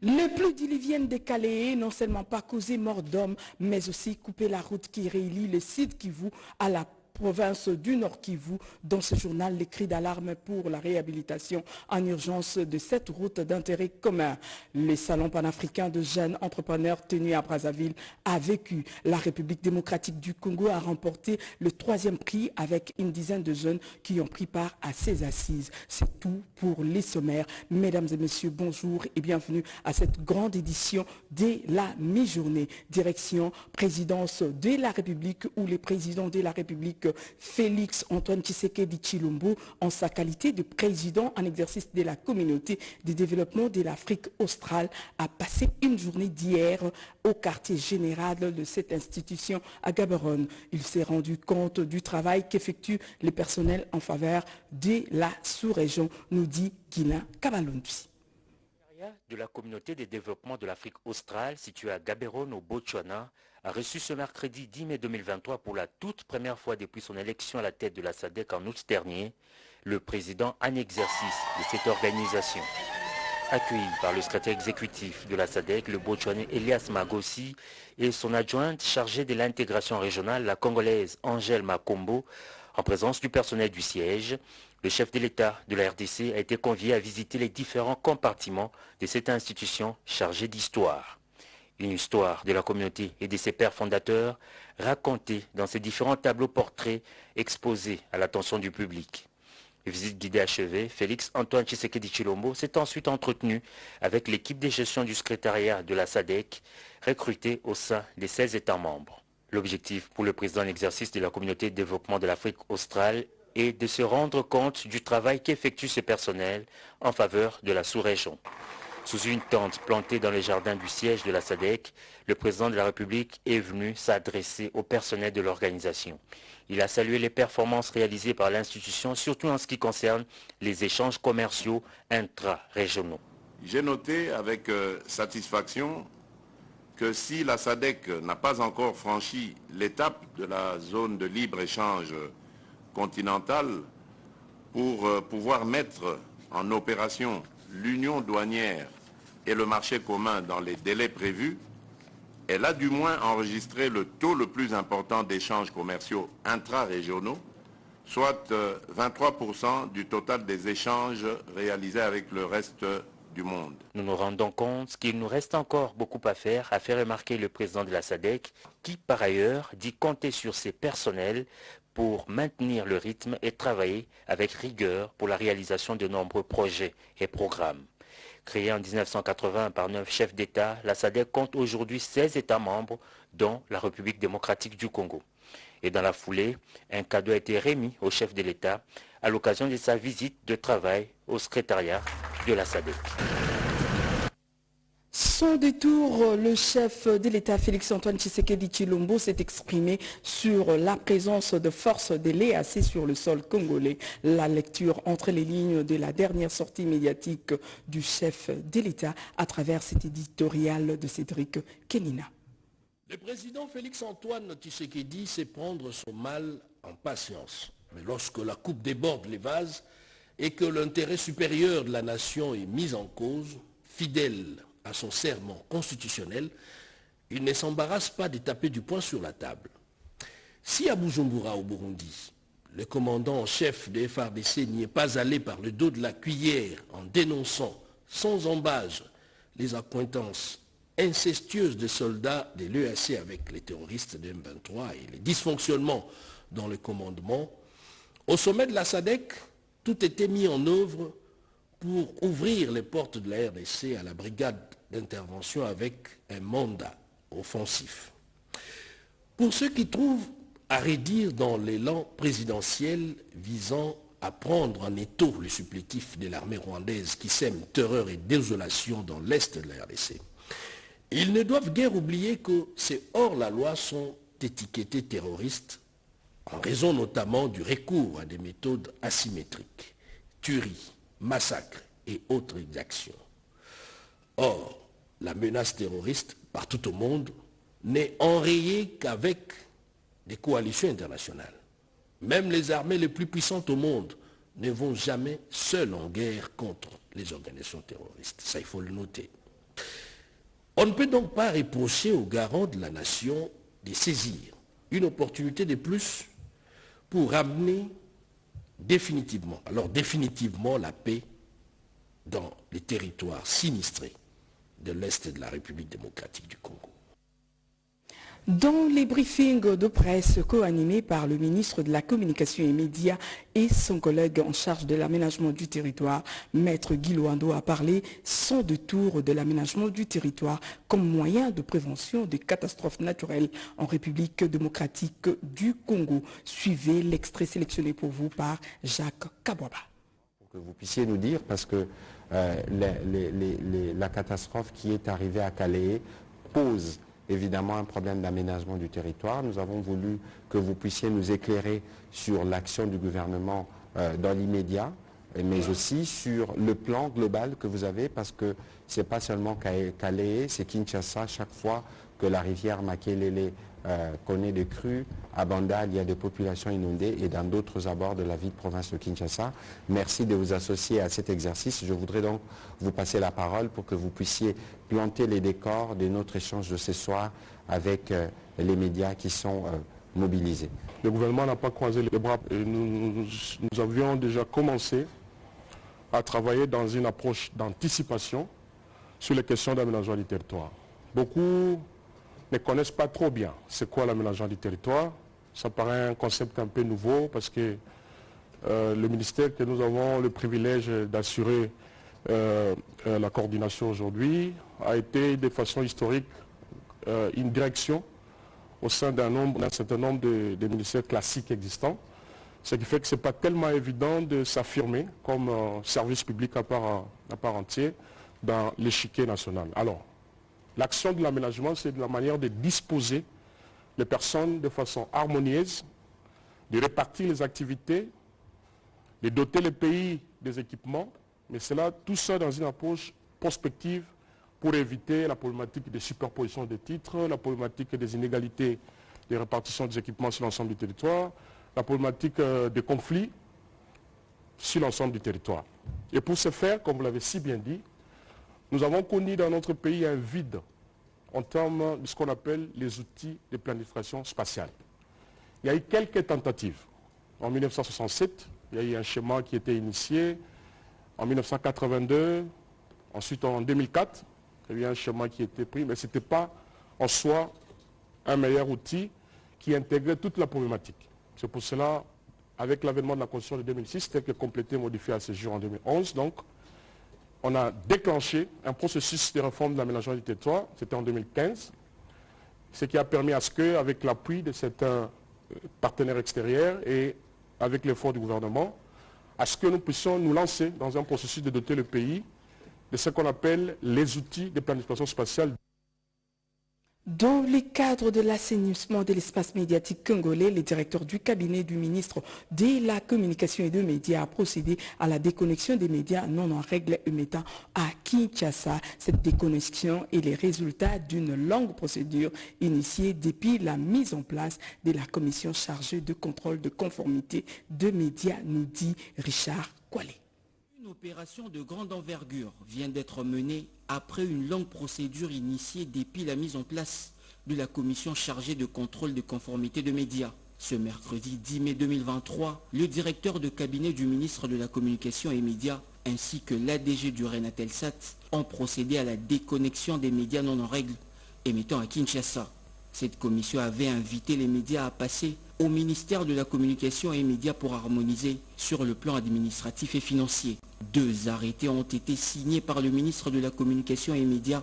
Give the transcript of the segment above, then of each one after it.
Le plus diluvienne des Calais, non seulement pas causé mort d'homme, mais aussi couper la route qui relie le sud Kivu à la province du Nord Kivu. Dans ce journal, les cris d'alarme pour la réhabilitation en urgence de cette route d'intérêt commun. Le salon panafricain de jeunes entrepreneurs tenu à Brazzaville a vécu. La République démocratique du Congo a remporté le 3e prix avec une dizaine de jeunes qui ont pris part à ces assises. C'est tout pour les sommaires. Mesdames et messieurs, bonjour et bienvenue à cette grande édition de la mi-journée. Direction présidence de la République où les présidents de la République Félix Antoine Tshisekedi Tshilombo, en sa qualité de président en exercice de la communauté de développement de l'Afrique australe, a passé une journée d'hier au quartier général de cette institution à Gaborone. Il s'est rendu compte du travail qu'effectue le personnel en faveur de la sous-région, nous dit Guina Kabalonti. De la communauté de développement de l'Afrique australe située à Gaborone au Botswana a reçu ce mercredi 10 mai 2023 pour la toute première fois depuis son élection à la tête de la SADC en août dernier, le président en exercice de cette organisation. Accueilli par le secrétaire exécutif de la SADC, le Botswanais Elias Magossi, et son adjointe chargée de l'intégration régionale, la Congolaise Angèle Makombo, en présence du personnel du siège, le chef de l'État de la RDC a été convié à visiter les différents compartiments de cette institution chargée d'histoire. Une histoire de la communauté et de ses pères fondateurs racontée dans ces différents tableaux portraits exposés à l'attention du public. Visite guidée achevée, Félix Antoine Tshisekedi Tshilombo s'est ensuite entretenu avec l'équipe de gestion du secrétariat de la SADC, recrutée au sein des 16 États membres. L'objectif pour le président en exercice de la communauté de développement de l'Afrique australe est de se rendre compte du travail qu'effectue ce personnel en faveur de la sous-région. Sous une tente plantée dans les jardins du siège de la SADC, le président de la République est venu s'adresser au personnel de l'organisation. Il a salué les performances réalisées par l'institution, surtout en ce qui concerne les échanges commerciaux intra-régionaux. J'ai noté avec satisfaction que si la SADC n'a pas encore franchi l'étape de la zone de libre-échange continentale pour pouvoir mettre en opération l'union douanière et le marché commun dans les délais prévus, elle a du moins enregistré le taux le plus important d'échanges commerciaux intra-régionaux, soit 23% du total des échanges réalisés avec le reste du monde. Nous nous rendons compte qu'il nous reste encore beaucoup à faire, a fait remarquer le président de la SADC, qui par ailleurs dit compter sur ses personnels pour maintenir le rythme et travailler avec rigueur pour la réalisation de nombreux projets et programmes. Créée en 1980 par 9 chefs d'État, la SADC compte aujourd'hui 16 États membres, dont la République démocratique du Congo. Et dans la foulée, un cadeau a été remis au chef de l'État à l'occasion de sa visite de travail au secrétariat de la SADC. Son détour, le chef de l'État Félix Antoine Tshisekedi Tshilombo s'est exprimé sur la présence de forces de l'EAC sur le sol congolais. La lecture entre les lignes de la dernière sortie médiatique du chef de l'État à travers cet éditorial de Cédric Kenina. Le président Félix Antoine Tshisekedi sait prendre son mal en patience. Mais lorsque la coupe déborde les vases et que l'intérêt supérieur de la nation est mis en cause, fidèle à son serment constitutionnel, il ne s'embarrasse pas de taper du poing sur la table. Si à Bujumbura, au Burundi, le commandant en chef de FARDC n'y est pas allé par le dos de la cuillère en dénonçant sans embâge les accointances incestueuses des soldats de l'EAC avec les terroristes de M23 et les dysfonctionnements dans le commandement, au sommet de la SADC, tout était mis en œuvre pour ouvrir les portes de la RDC à la brigade d'intervention avec un mandat offensif. Pour ceux qui trouvent à redire dans l'élan présidentiel visant à prendre en étau le supplétif de l'armée rwandaise qui sème terreur et désolation dans l'est de la RDC, ils ne doivent guère oublier que ces hors-la-loi sont étiquetés terroristes en raison notamment du recours à des méthodes asymétriques, tueries, massacres et autres exactions. Or, la menace terroriste partout au monde n'est enrayée qu'avec des coalitions internationales. Même les armées les plus puissantes au monde ne vont jamais seules en guerre contre les organisations terroristes. Ça, il faut le noter. On ne peut donc pas reprocher aux garants de la nation de saisir une opportunité de plus pour ramener définitivement la paix dans les territoires sinistrés de l'Est de la République démocratique du Congo. Dans les briefings de presse co-animés par le ministre de la Communication et Médias et son collègue en charge de l'aménagement du territoire, Maître Guy Loando a parlé sans détour de l'aménagement du territoire comme moyen de prévention des catastrophes naturelles en République démocratique du Congo. Suivez l'extrait sélectionné pour vous par Jacques Kabwaba. Pour que vous puissiez nous dire, parce que la catastrophe qui est arrivée à Calais pose évidemment un problème d'aménagement du territoire. Nous avons voulu que vous puissiez nous éclairer sur l'action du gouvernement dans l'immédiat, mais aussi sur le plan global que vous avez, parce que ce n'est pas seulement Calais, c'est Kinshasa. Chaque fois que la rivière Makelele connaît des crues, à Bandal, il y a des populations inondées et dans d'autres abords de la ville province de Kinshasa. Merci de vous associer à cet exercice. Je voudrais donc vous passer la parole pour que vous puissiez planter les décors de notre échange de ce soir avec les médias qui sont mobilisés. Le gouvernement n'a pas croisé les bras. Et nous avions déjà commencé à travailler dans une approche d'anticipation sur les questions d'aménagement du territoire. Beaucoup ne connaissent pas trop bien c'est quoi l'aménagement du territoire. Ça paraît un concept un peu nouveau parce que le ministère que nous avons le privilège d'assurer la coordination aujourd'hui a été de façon historique une direction au sein d'un certain nombre de ministères classiques existants. Ce qui fait que ce n'est pas tellement évident de s'affirmer comme service public à part entière dans l'échiquier national. Alors, l'action de l'aménagement, c'est de la manière de disposer les personnes de façon harmonieuse, de répartir les activités, de doter les pays des équipements, mais cela, tout ça dans une approche prospective pour éviter la problématique des superpositions des titres, la problématique des inégalités de répartition des équipements sur l'ensemble du territoire, la problématique des conflits sur l'ensemble du territoire. Et pour ce faire, comme vous l'avez si bien dit, nous avons connu dans notre pays un vide en termes de ce qu'on appelle les outils de planification spatiale. Il y a eu quelques tentatives. En 1967, il y a eu un schéma qui était initié. En 1982, ensuite en 2004, il y a eu un schéma qui a été pris, mais ce n'était pas en soi un meilleur outil qui intégrait toute la problématique. C'est pour cela, avec l'avènement de la Constitution de 2006, tel que complété et modifié à ce jour en 2011, donc, on a déclenché un processus de réforme de l'aménagement du territoire, c'était en 2015, ce qui a permis à ce que, avec l'appui de certains partenaires extérieurs et avec l'effort du gouvernement, à ce que nous puissions nous lancer dans un processus de doter le pays de ce qu'on appelle les outils de planification spatiale. Dans le cadre de l'assainissement de l'espace médiatique congolais, le directeur du cabinet du ministre de la Communication et des Médias a procédé à la déconnexion des médias non en règle émettant à Kinshasa. Cette déconnexion est le résultat d'une longue procédure initiée depuis la mise en place de la commission chargée de contrôle de conformité de médias, nous dit Richard Kwale. Une opération de grande envergure vient d'être menée après une longue procédure initiée depuis la mise en place de la commission chargée de contrôle de conformité de médias. Ce mercredi 10 mai 2023, le directeur de cabinet du ministre de la Communication et Médias ainsi que l'ADG du Renatelsat ont procédé à la déconnexion des médias non en règle émettant à Kinshasa. Cette commission avait invité les médias à passer au ministère de la Communication et Médias pour harmoniser sur le plan administratif et financier. 2 arrêtés ont été signés par le ministre de la Communication et Médias,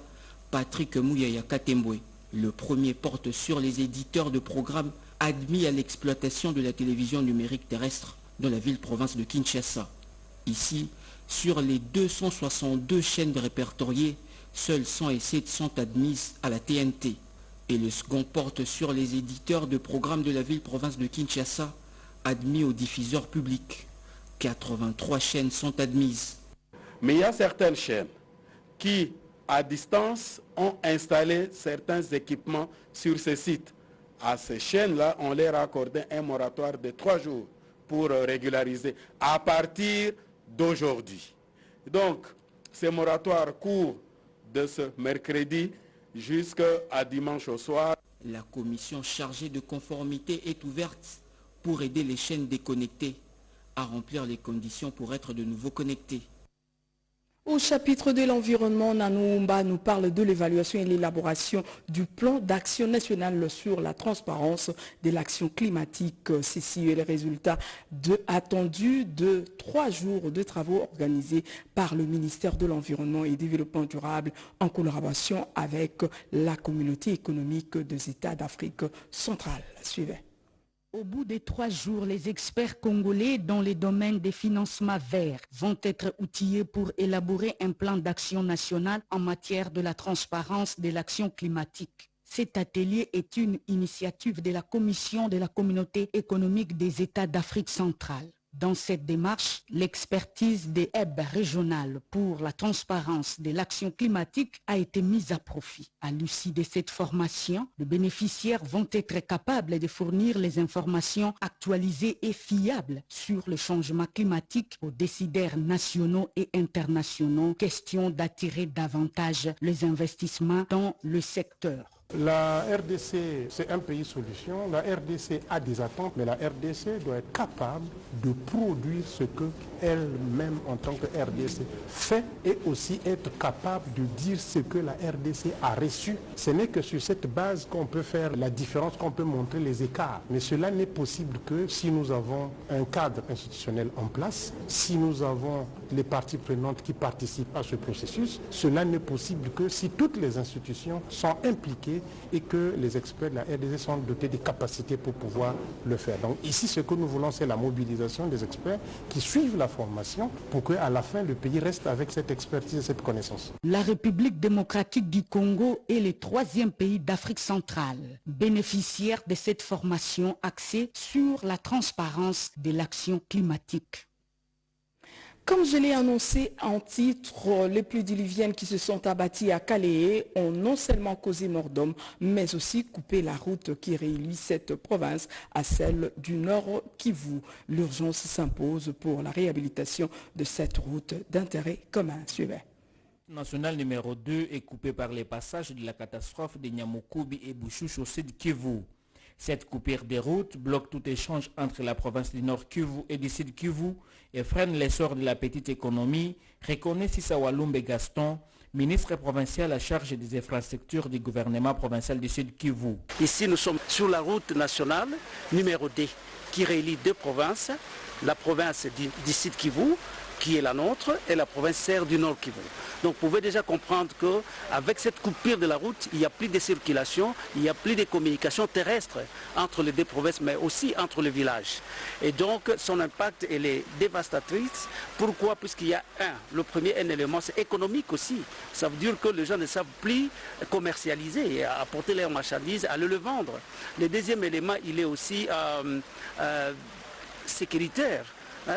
Patrick Mouyaya Katembwe. Le premier porte sur les éditeurs de programmes admis à l'exploitation de la télévision numérique terrestre dans la ville-province de Kinshasa. Ici, sur les 262 chaînes répertoriées, seules 107 sont admises à la TNT. Et le second porte sur les éditeurs de programmes de la ville-province de Kinshasa, admis aux diffuseurs publics. 83 chaînes sont admises. Mais il y a certaines chaînes qui, à distance, ont installé certains équipements sur ces sites. À ces chaînes-là, on leur a accordé un moratoire de 3 jours pour régulariser à partir d'aujourd'hui. Donc, ce moratoire court de ce mercredi jusqu'à dimanche au soir. La commission chargée de conformité est ouverte pour aider les chaînes déconnectées à remplir les conditions pour être de nouveau connectées. Au chapitre de l'environnement, Nanou Oumba nous parle de l'évaluation et l'élaboration du plan d'action national sur la transparence de l'action climatique. Ceci est le résultat attendu de 3 jours de travaux organisés par le ministère de l'Environnement et du Développement durable en collaboration avec la communauté économique des États d'Afrique centrale. Suivez. Au bout des 3 jours, les experts congolais dans les domaines des financements verts vont être outillés pour élaborer un plan d'action national en matière de la transparence de l'action climatique. Cet atelier est une initiative de la Commission de la Communauté économique des États d'Afrique centrale. Dans cette démarche, l'expertise des hubs régionales pour la transparence de l'action climatique a été mise à profit. À l'issue de cette formation, les bénéficiaires vont être capables de fournir les informations actualisées et fiables sur le changement climatique aux décideurs nationaux et internationaux. Question d'attirer davantage les investissements dans le secteur. La RDC, c'est un pays solution. La RDC a des attentes, mais la RDC doit être capable de produire ce qu'elle-même, en tant que RDC, fait et aussi être capable de dire ce que la RDC a reçu. Ce n'est que sur cette base qu'on peut faire la différence, qu'on peut montrer les écarts. Mais cela n'est possible que si nous avons un cadre institutionnel en place, si nous avons les parties prenantes qui participent à ce processus. Cela n'est possible que si toutes les institutions sont impliquées et que les experts de la RDC sont dotés des capacités pour pouvoir le faire. Donc ici, ce que nous voulons, c'est la mobilisation des experts qui suivent la formation pour qu'à la fin, le pays reste avec cette expertise et cette connaissance. La République démocratique du Congo est le 3e pays d'Afrique centrale, bénéficiaire de cette formation axée sur la transparence de l'action climatique. Comme je l'ai annoncé en titre, les pluies diluviennes qui se sont abattues à Calais ont non seulement causé mort d'hommes, mais aussi coupé la route qui relie cette province à celle du Nord Kivu. L'urgence s'impose pour la réhabilitation de cette route d'intérêt commun. Suivez. National numéro 2 est coupé par les passages de la catastrophe de Nyamukubi et Bouchouche au sud Kivu. Cette coupure des routes bloque tout échange entre la province du Nord Kivu et du Sud Kivu et freine l'essor de la petite économie, reconnaît Sissa Walumbe Gaston, ministre provincial à charge des infrastructures du gouvernement provincial du Sud Kivu. Ici, nous sommes sur la route nationale numéro 2 qui relie 2 provinces, la province du Sud Kivu, qui est la nôtre, et la province serre du Nord Kivu. Donc vous pouvez déjà comprendre qu'avec cette coupure de la route, il n'y a plus de circulation, il n'y a plus de communication terrestre entre les 2 provinces, mais aussi entre les villages. Et donc son impact, elle est dévastatrice. Pourquoi? Puisqu'il y a le premier élément, c'est économique aussi. Ça veut dire que les gens ne savent plus commercialiser, apporter leurs marchandises, aller le vendre. Le deuxième élément, il est aussi sécuritaire.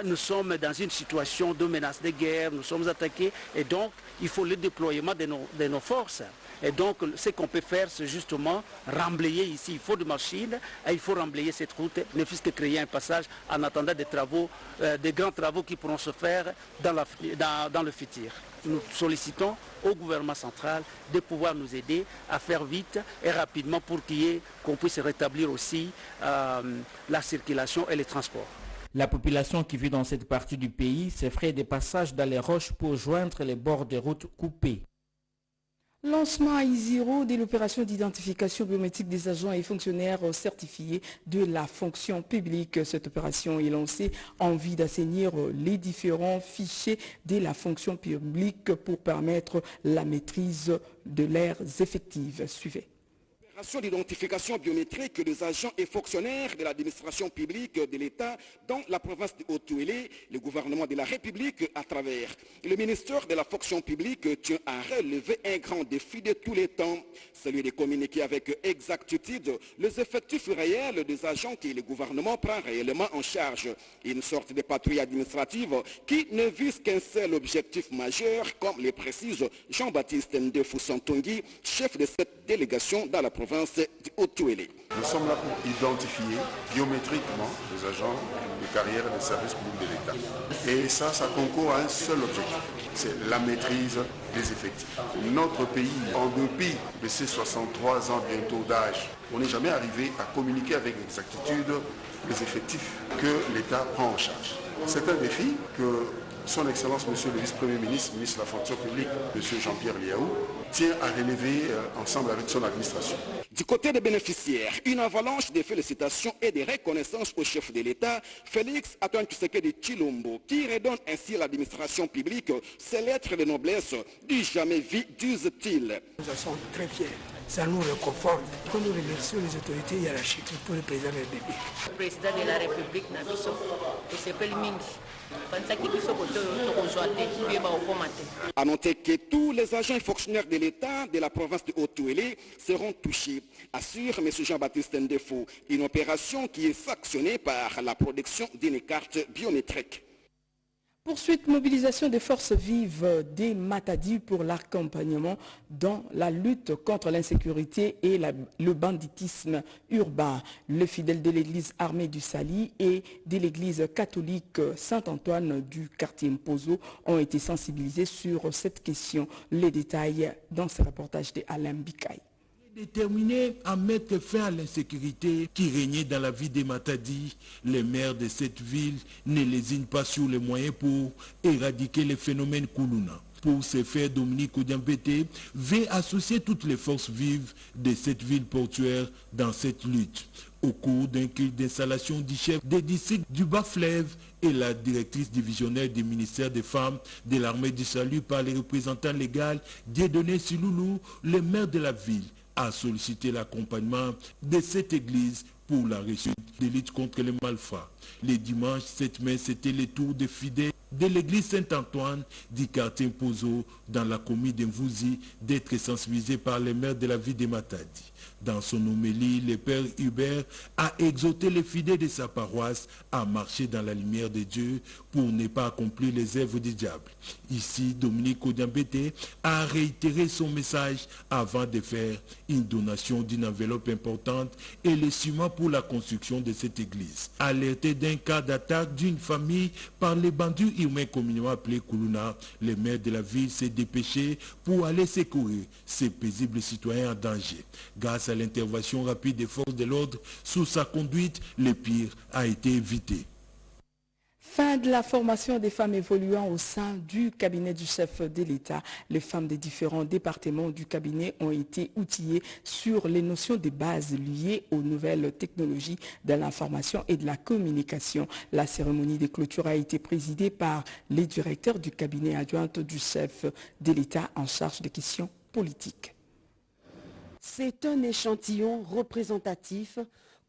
Nous sommes dans une situation de menace de guerre, nous sommes attaqués et donc il faut le déploiement de nos forces. Et donc ce qu'on peut faire, c'est justement remblayer ici. Il faut des machines et il faut remblayer cette route, ne fût-ce que créer un passage en attendant des travaux, des grands travaux qui pourront se faire dans le futur. Nous sollicitons au gouvernement central de pouvoir nous aider à faire vite et rapidement pour qu'on puisse rétablir aussi la circulation et les transports. La population qui vit dans cette partie du pays s'effraie des passages dans les roches pour joindre les bords des routes coupées. Lancement à Iziro de l'opération d'identification biométrique des agents et fonctionnaires certifiés de la fonction publique. Cette opération est lancée en vue d'assainir les différents fichiers de la fonction publique pour permettre la maîtrise de leurs effectifs. Suivez. L'opération d'identification biométrique des agents et fonctionnaires de l'administration publique de l'État dans la province de Haut-Touélé, le gouvernement de la République à travers le ministère de la fonction publique tient à relever un grand défi de tous les temps, celui de communiquer avec exactitude les effectifs réels des agents que le gouvernement prend réellement en charge. Une sorte de patrouille administrative qui ne vise qu'un seul objectif majeur, comme le précise Jean-Baptiste Ndefou Santongi, chef de cette délégation dans la province province du Haut-Touélé. Nous sommes là pour identifier biométriquement les agents de carrière et des services publics de l'État. Et ça concourt à un seul objectif, c'est la maîtrise des effectifs. Notre pays, en dépit de ses 63 ans bientôt d'âge, on n'est jamais arrivé à communiquer avec exactitude les effectifs que l'État prend en charge. C'est un défi que son Excellence, Monsieur le Vice-Premier ministre, ministre de la Fonction publique, Monsieur Jean-Pierre Liaou, tient à relever ensemble avec son administration. Du côté des bénéficiaires, une avalanche de félicitations et de reconnaissances au chef de l'État, Félix Antoine Tshisekedi Tshilombo, qui redonne ainsi à l'administration publique ses lettres de noblesse du jamais vu, disent-ils. Nous en sommes très fiers. Ça nous réconforte. Quand nous remercions les autorités hiérarchiques pour le président de la République. Le président de la République, Nabiso, il s'appelle Mingi. À noter que tous les agents et fonctionnaires de l'État de la province de Haut-Touélé seront touchés, assure M. Jean-Baptiste Ndefo, une opération qui est sanctionnée par la production d'une carte biométrique. Poursuite, mobilisation des forces vives des Matadi pour l'accompagnement dans la lutte contre l'insécurité et le banditisme urbain. Les fidèles de l'église armée du Sali et de l'église catholique Saint-Antoine du quartier Mpozo ont été sensibilisés sur cette question. Les détails dans ce reportage de Alain Bikaï. Déterminés à mettre fin à l'insécurité qui régnait dans la ville des Matadi, les maires de cette ville ne lésinent pas sur les moyens pour éradiquer les phénomènes Koulouna. Pour ce faire, Dominique Odiambete veut associer toutes les forces vives de cette ville portuaire dans cette lutte. Au cours d'un culte d'installation du chef des districts du Bas-Fleuve et la directrice divisionnaire du ministère des Femmes de l'armée du Salut par les représentants légaux Dieudonné Siloulou, le maire de la ville, a sollicité l'accompagnement de cette église pour la réussite de lutte contre les malfrats. Le dimanche 7 mai, c'était le tour des fidèles de l'église Saint-Antoine du quartier Mpozo dans la commune d'Mvouzi d'être sensibilisés par les maires de la ville de Matadi. Dans son homélie, le père Hubert a exhorté les fidèles de sa paroisse à marcher dans la lumière de Dieu pour ne pas accomplir les œuvres du diable. Ici, Dominique Odiambete a réitéré son message avant de faire une donation d'une enveloppe importante et le ciment pour la construction de cette église. Alerté d'un cas d'attaque d'une famille par les bandits humains communément appelés Koulouna, le maire de la ville s'est dépêché pour aller secourir ces paisibles citoyens en danger. Grâce à l'intervention rapide des forces de l'ordre, sous sa conduite, le pire a été évité. Fin de la formation des femmes évoluant au sein du cabinet du chef de l'État. Les femmes des différents départements du cabinet ont été outillées sur les notions de base liées aux nouvelles technologies de l'information et de la communication. La cérémonie de clôture a été présidée par les directeurs du cabinet adjoint du chef de l'État en charge des questions politiques. C'est un échantillon représentatif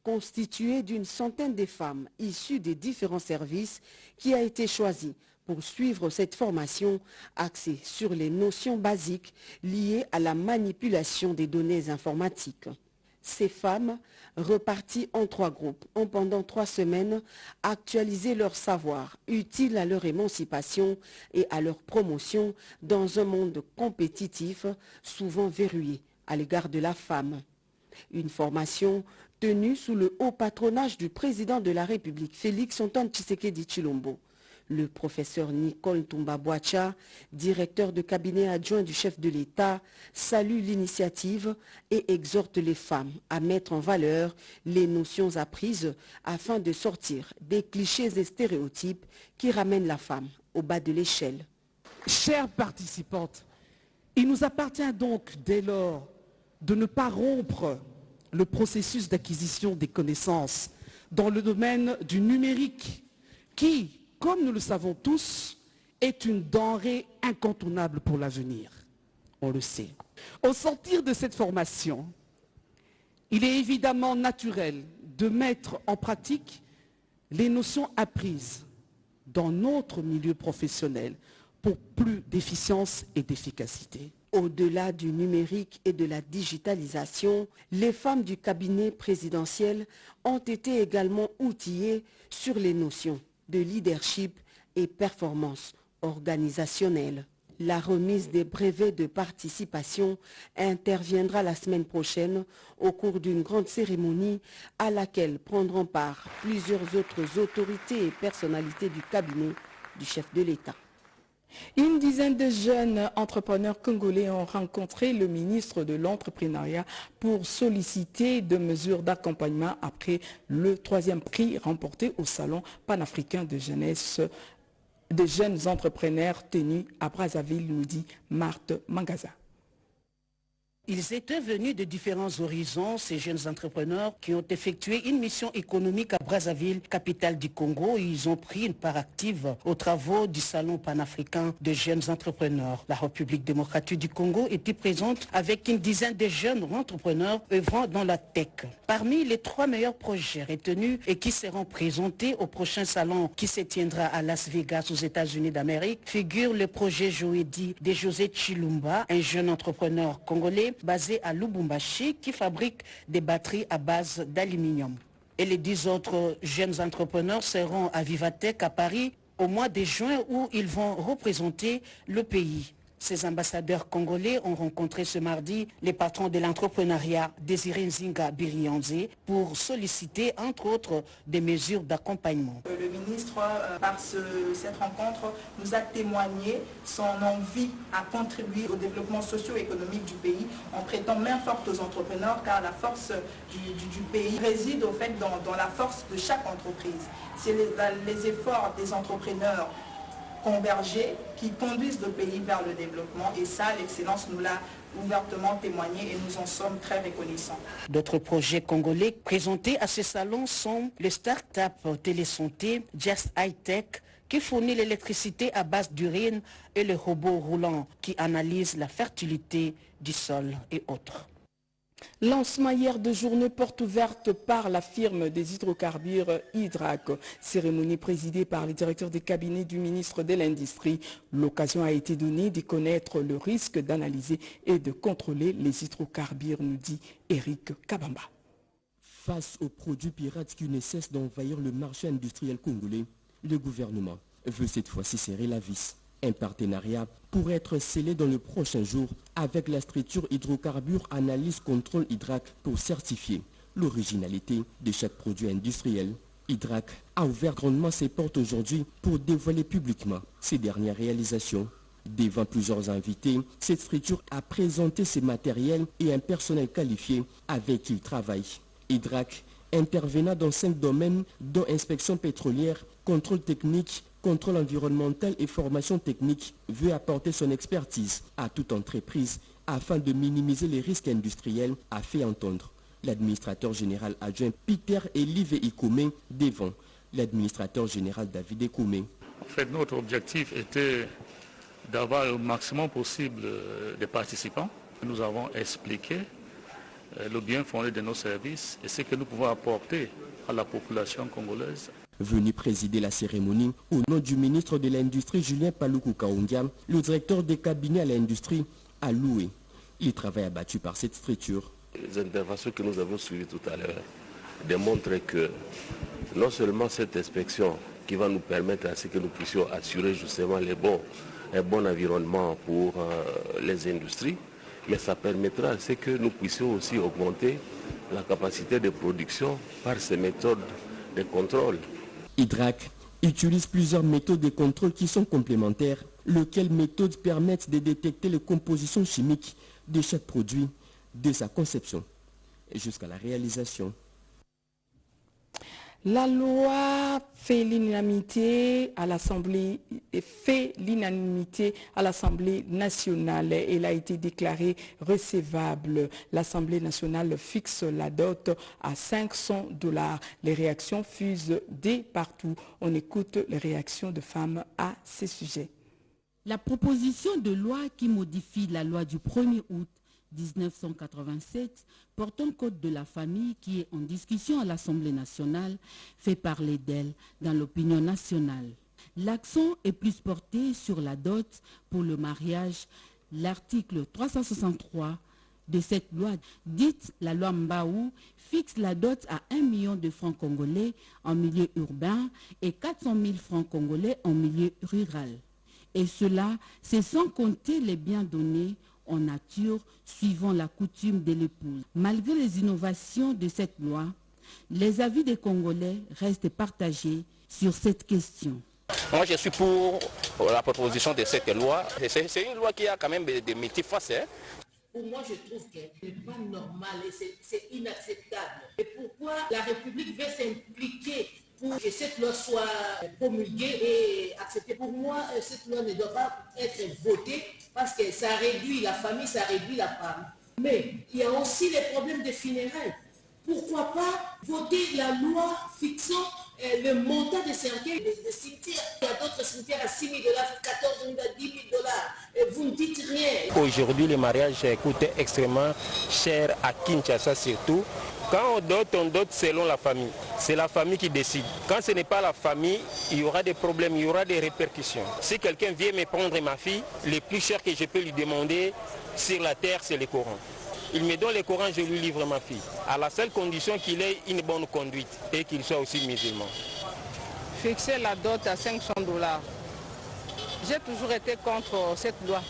constitué d'une centaine de femmes issues des différents services qui a été choisi pour suivre cette formation axée sur les notions basiques liées à la manipulation des données informatiques. Ces femmes, reparties en 3 groupes, ont pendant 3 semaines actualisé leur savoir utile à leur émancipation et à leur promotion dans un monde compétitif souvent verrouillé à l'égard de la femme. Une formation tenue sous le haut patronage du président de la République, Félix Antoine Tshisekedi Tshilombo. Le professeur Nicole Toumba-Boacha, directeur de cabinet adjoint du chef de l'État, salue l'initiative et exhorte les femmes à mettre en valeur les notions apprises afin de sortir des clichés et stéréotypes qui ramènent la femme au bas de l'échelle. Chères participantes, il nous appartient donc dès lors de ne pas rompre le processus d'acquisition des connaissances dans le domaine du numérique qui, comme nous le savons tous, est une denrée incontournable pour l'avenir. On le sait. Au sortir de cette formation, il est évidemment naturel de mettre en pratique les notions apprises dans notre milieu professionnel pour plus d'efficience et d'efficacité. Au-delà du numérique et de la digitalisation, les femmes du cabinet présidentiel ont été également outillées sur les notions de leadership et performance organisationnelle. La remise des brevets de participation interviendra la semaine prochaine au cours d'une grande cérémonie à laquelle prendront part plusieurs autres autorités et personnalités du cabinet du chef de l'État. Une dizaine de jeunes entrepreneurs congolais ont rencontré le ministre de l'Entrepreneuriat pour solliciter des mesures d'accompagnement après le 3e prix remporté au Salon panafricain de jeunesse des jeunes entrepreneurs tenu à Brazzaville, nous dit Marthe Mangaza. Ils étaient venus de différents horizons, ces jeunes entrepreneurs qui ont effectué une mission économique à Brazzaville, capitale du Congo. Ils ont pris une part active aux travaux du Salon panafricain de jeunes entrepreneurs. La République démocratique du Congo était présente avec une dizaine de jeunes entrepreneurs œuvrant dans la tech. Parmi les 3 meilleurs projets retenus et qui seront présentés au prochain salon qui se tiendra à Las Vegas aux États-Unis d'Amérique, figure le projet Joedi de José Chilumba, un jeune entrepreneur congolais basé à Lubumbashi qui fabrique des batteries à base d'aluminium. Et les 10 autres jeunes entrepreneurs seront à Vivatech à Paris au mois de juin où ils vont représenter le pays. Ces ambassadeurs congolais ont rencontré ce mardi les patrons de l'entrepreneuriat Désiré Nzinga Birianze pour solliciter entre autres des mesures d'accompagnement. Le ministre, par cette rencontre, nous a témoigné son envie à contribuer au développement socio-économique du pays en prêtant main forte aux entrepreneurs car la force du pays réside au fait dans la force de chaque entreprise. C'est les efforts des entrepreneurs convergés qui conduisent le pays vers le développement et ça, l'excellence nous l'a ouvertement témoigné et nous en sommes très reconnaissants. D'autres projets congolais présentés à ce salon sont les start-up télésanté Just High Tech qui fournit l'électricité à base d'urine et le robot roulant qui analyse la fertilité du sol et autres. Lancement hier de journée porte ouverte par la firme des hydrocarbures Hydrac. Cérémonie présidée par le directeur des cabinets du ministre de l'Industrie. L'occasion a été donnée de connaître le risque d'analyser et de contrôler les hydrocarbures, nous dit Eric Kabamba. Face aux produits pirates qui ne cessent d'envahir le marché industriel congolais, le gouvernement veut cette fois-ci serrer la vis. Un partenariat pourrait être scellé dans le prochain jour avec la structure Hydrocarbures Analyse Contrôle Hydrac pour certifier l'originalité de chaque produit industriel. Hydrac a ouvert grandement ses portes aujourd'hui pour dévoiler publiquement ses dernières réalisations. Devant plusieurs invités, cette structure a présenté ses matériels et un personnel qualifié avec qui il travaille. Hydrac intervenant dans 5 domaines dont inspection pétrolière, contrôle technique, contrôle environnemental et formation technique, veut apporter son expertise à toute entreprise afin de minimiser les risques industriels, a fait entendre l'administrateur général adjoint Peter Elive Ikome devant l'administrateur général David Ekome. En fait, notre objectif était d'avoir le maximum possible de participants. Nous avons expliqué le bien fondé de nos services et ce que nous pouvons apporter à la population congolaise. Venu présider la cérémonie, au nom du ministre de l'Industrie Julien Paluku Kaungia, le directeur des cabinets à l'industrie a loué le travail abattu par cette structure. Les interventions que nous avons suivies tout à l'heure démontrent que non seulement cette inspection qui va nous permettre à ce que nous puissions assurer justement un bon environnement pour les industries, mais ça permettra à ce que nous puissions aussi augmenter la capacité de production par ces méthodes de contrôle. Hydrac utilise plusieurs méthodes de contrôle qui sont complémentaires, lesquelles méthodes permettent de détecter les compositions chimiques de chaque produit, de sa conception jusqu'à la réalisation. La loi fait l'unanimité à l'Assemblée nationale. Elle a été déclarée recevable. L'Assemblée nationale fixe la dot à $500. Les réactions fusent de partout. On écoute les réactions de femmes à ce sujet. La proposition de loi qui modifie la loi du 1er août 1987 portant code de la famille qui est en discussion à l'Assemblée nationale fait parler d'elle dans l'opinion nationale. L'accent est plus porté sur la dot pour le mariage. L'article 363 de cette loi, dite la loi Mbaou, fixe la dot à 1 million de francs congolais en milieu urbain et 400 000 francs congolais en milieu rural. Et cela, c'est sans compter les biens donnés en nature suivant la coutume de l'épouse. Malgré les innovations de cette loi, les avis des Congolais restent partagés sur cette question. Moi, je suis pour la proposition de cette loi. C'est une loi qui a quand même des multifaces. Pour moi, je trouve que ce n'est pas normal et c'est inacceptable. Et pourquoi la République veut s'impliquer pour que cette loi soit promulguée et acceptée? Pour moi, cette loi ne doit pas être votée parce que ça réduit la famille, ça réduit la femme. Mais il y a aussi les problèmes des funérailles. Pourquoi pas voter la loi fixant le montant des cercueils des cimetières? Il y a d'autres cimetières à 6 000 $, 14 000 à 10 000 $. Et vous ne dites rien. Aujourd'hui, le mariage coûte extrêmement cher à Kinshasa surtout. Quand on dote selon la famille. C'est la famille qui décide. Quand ce n'est pas la famille, il y aura des problèmes, il y aura des répercussions. Si quelqu'un vient me prendre ma fille, le plus cher que je peux lui demander sur la terre, c'est le Coran. Il me donne le Coran, je lui livre ma fille. À la seule condition qu'il ait une bonne conduite et qu'il soit aussi musulman. Fixer la dot à 500 $. J'ai toujours été contre cette loi.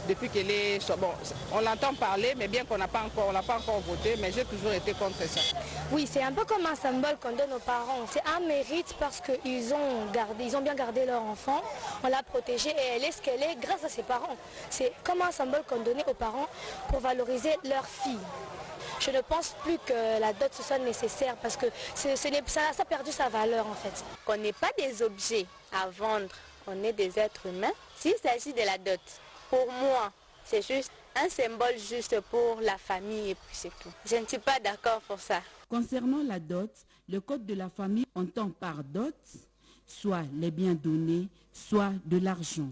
Depuis qu'elle est... Bon, on l'entend parler, mais bien qu'on n'a pas encore voté, mais j'ai toujours été contre ça. Oui, c'est un peu comme un symbole qu'on donne aux parents. C'est un mérite parce qu'ils ont bien gardé leur enfant, on l'a protégée et elle est ce qu'elle est grâce à ses parents. C'est comme un symbole qu'on donnait aux parents pour valoriser leur fille. Je ne pense plus que la dot ce soit nécessaire parce que ça a perdu sa valeur en fait. On n'est pas des objets à vendre, on est des êtres humains. S'il s'agit de la dot, pour moi, c'est juste un symbole juste pour la famille et puis c'est tout. Je ne suis pas d'accord pour ça. Concernant la dot, le code de la famille entend par dot soit les biens donnés, soit de l'argent,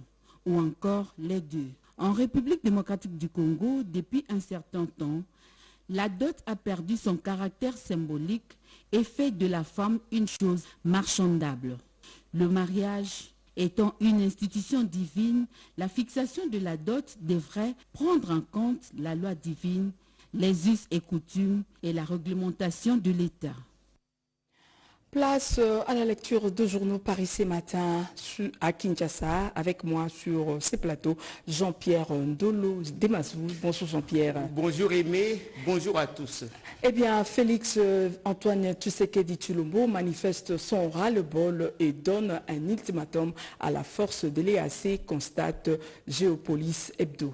ou encore les deux. En République démocratique du Congo, depuis un certain temps, la dot a perdu son caractère symbolique et fait de la femme une chose marchandable. Le mariage étant une institution divine, la fixation de la dot devrait prendre en compte la loi divine, les us et coutumes et la réglementation de l'État. Place à la lecture de journaux Paris ce matin à Kinshasa. Avec moi sur ces plateaux, Jean-Pierre Ndolo Demazou. Bonjour Jean-Pierre. Bonjour Aimé, bonjour à tous. Eh bien, Félix Antoine Tshisekedi Tshilombo manifeste son ras-le-bol et donne un ultimatum à la force de l'EAC, constate Géopolis Hebdo.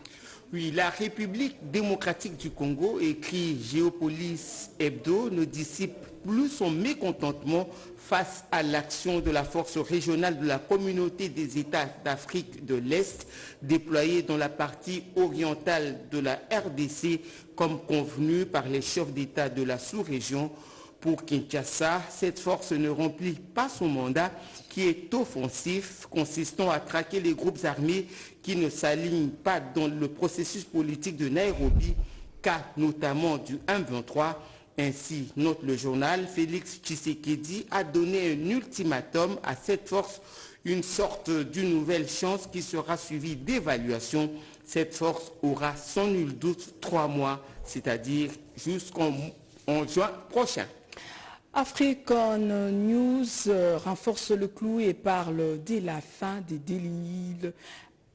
Oui, la République démocratique du Congo, écrit Géopolis Hebdo, ne dissipe plus son mécontentement face à l'action de la force régionale de la communauté des États d'Afrique de l'Est déployée dans la partie orientale de la RDC comme convenu par les chefs d'État de la sous-région. Pour Kinshasa, cette force ne remplit pas son mandat qui est offensif, consistant à traquer les groupes armés qui ne s'alignent pas dans le processus politique de Nairobi, cas notamment du M23. Ainsi, note le journal, Félix Tshisekedi a donné un ultimatum à cette force, une sorte d'une nouvelle chance qui sera suivie d'évaluation. Cette force aura sans nul doute 3 mois, c'est-à-dire jusqu'en juin prochain. African News renforce le clou et parle de la fin des délits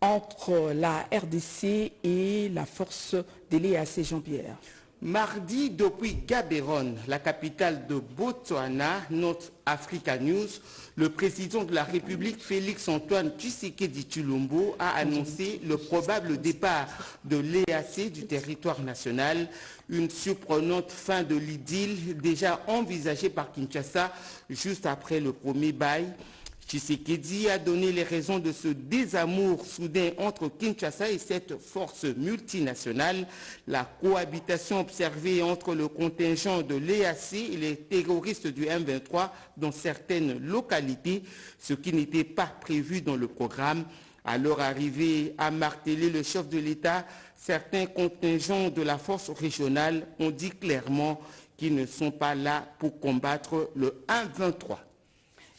entre la RDC et la force de l'EAC. Jean-Pierre. Mardi, depuis Gaborone, la capitale de Botswana, note Africa News, le président de la République, Félix Antoine Tshisekedi Tshilombo, a annoncé le probable départ de l'EAC du territoire national, une surprenante fin de l'idylle déjà envisagée par Kinshasa juste après le premier bail. Tshisekedi a donné les raisons de ce désamour soudain entre Kinshasa et cette force multinationale. La cohabitation observée entre le contingent de l'EAC et les terroristes du M23 dans certaines localités, ce qui n'était pas prévu dans le programme. À leur arrivée à marteler le chef de l'État, certains contingents de la force régionale ont dit clairement qu'ils ne sont pas là pour combattre le M23.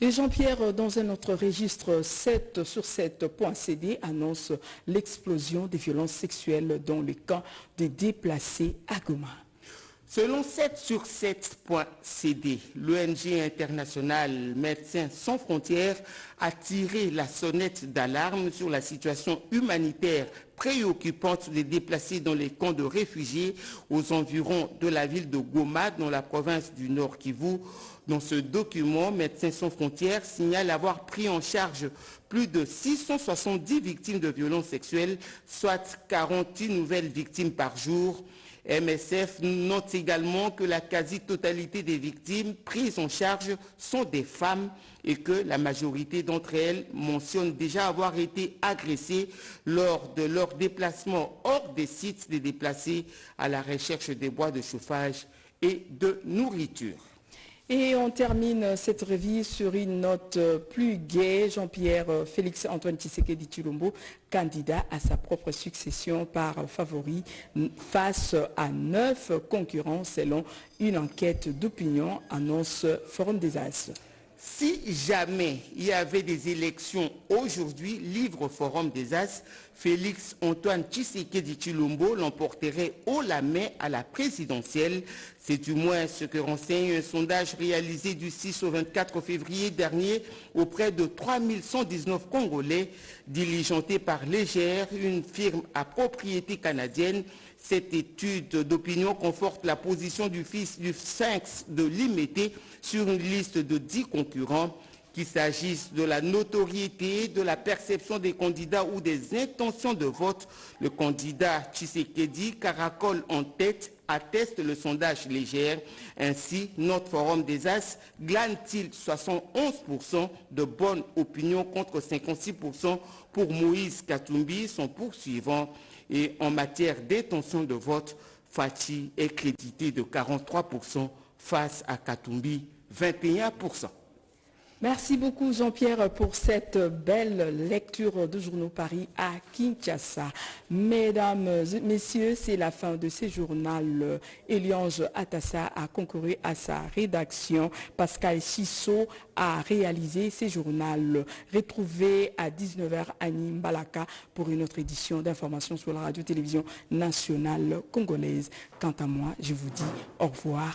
Et Jean-Pierre, dans un autre registre, 7 sur 7.cd annonce l'explosion des violences sexuelles dans le camp des déplacés à Goma. Selon 7sur7.cd, l'ONG internationale Médecins sans frontières a tiré la sonnette d'alarme sur la situation humanitaire préoccupante des déplacés dans les camps de réfugiés aux environs de la ville de Goma, dans la province du Nord Kivu. Dans ce document, Médecins sans frontières signale avoir pris en charge plus de 670 victimes de violences sexuelles, soit 48 nouvelles victimes par jour. MSF note également que la quasi-totalité des victimes prises en charge sont des femmes et que la majorité d'entre elles mentionnent déjà avoir été agressées lors de leur déplacement hors des sites des déplacés à la recherche des bois de chauffage et de nourriture. Et on termine cette revue sur une note plus gaie. Jean-Pierre Félix Antoine Tshisekedi Tshilombo, candidat à sa propre succession par favori face à 9 concurrents selon une enquête d'opinion, annonce Forum des As. Si jamais il y avait des élections aujourd'hui, livre Forum des As, Félix Antoine Tshisekedi Tshilombo l'emporterait haut la main à la présidentielle. C'est du moins ce que renseigne un sondage réalisé du 6 au 24 février dernier auprès de 3119 Congolais, diligentés par Légère, une firme à propriété canadienne. Cette étude d'opinion conforte la position du fils du Sphinx de Limete sur une liste de 10 concurrents. Qu'il s'agisse de la notoriété, de la perception des candidats ou des intentions de vote, le candidat Tshisekedi caracole en tête, atteste le sondage Légère. Ainsi, notre Forum des As glane-t-il 71% de bonne opinion contre 56% pour Moïse Katumbi, son poursuivant. Et en matière d'intention de vote, Fachi est crédité de 43% face à Katumbi, 21%. Merci beaucoup Jean-Pierre pour cette belle lecture de Journaux Paris à Kinshasa. Mesdames et messieurs, c'est la fin de ce journal. Eliange Atassa a concouru à sa rédaction. Pascal Chissot a réalisé ce journal. Retrouvez à 19h Annie Mbalaka pour une autre édition d'information sur la radio-télévision nationale congolaise. Quant à moi, je vous dis au revoir.